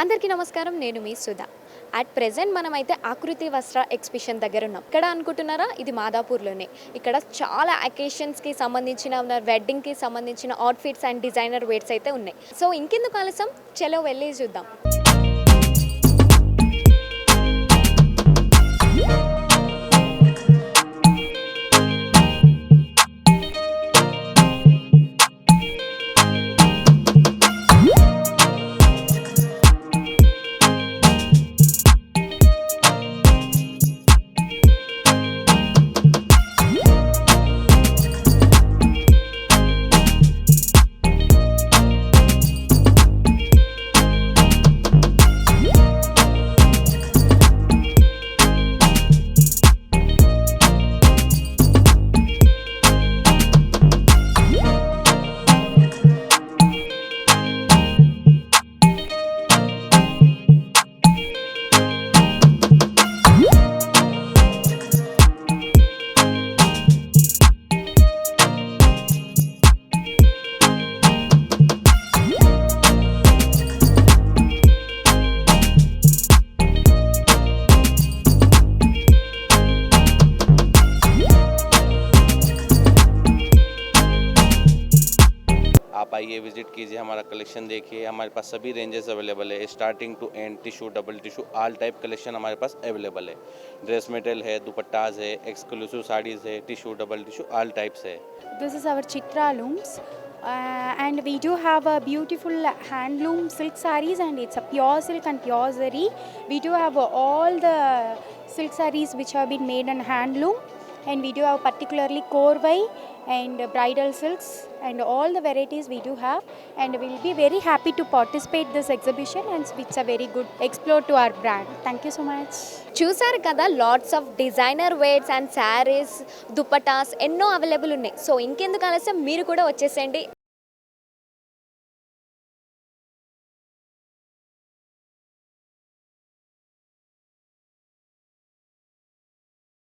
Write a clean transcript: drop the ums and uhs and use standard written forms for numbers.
అందరికీ నమస్కారం, నేను మీ సుధా. అట్ ప్రెజెంట్ మనమైతే ఆకృతి వస్త్ర ఎగ్జిబిషన్ దగ్గర ఉన్నాం. ఇక్కడ అనుకుంటున్నారా, ఇది మాదాపూర్లోనే. ఇక్కడ చాలా అకేషన్స్కి సంబంధించిన వెడ్డింగ్కి సంబంధించిన అవుట్ఫిట్స్ అండ్ డిజైనర్ వేర్స్ అయితే ఉన్నాయి. సో ఇంకెందుకు ఆలస్యం, చలో వెళ్ళి చూద్దాం. आप आइए, विजिट कीजिए, हमारा कलेक्शन देखिए. हमारे पास सभी रेंजेस अवेलेबल है, starting to end, tissue, double tissue, all type collection हमारे पास अवेलेबल है. ड्रेस मटेरियल है, दुपट्टाज है, एक्सक्लूसिव साड़ीज़ है, tissue, double tissue, all types है. This is our Chitra looms, and we do have a beautiful handloom silk sarees, and it's a pure silk and pure zari. We do have all the silk sarees which have been made in handloom, and we do have particularly korvai and bridal silks, and all the varieties we do have, and we'll be very happy to participate this exhibition, and it's a very good explore to our brand. Thank you so much. చూసారు కదా, lots of designer wears and saris, dupattas ఎన్నో available ఉన్నాయి. So ఇంకెందుకు ఆలస్యం, మీరు కూడా వచ్చేసేయండి.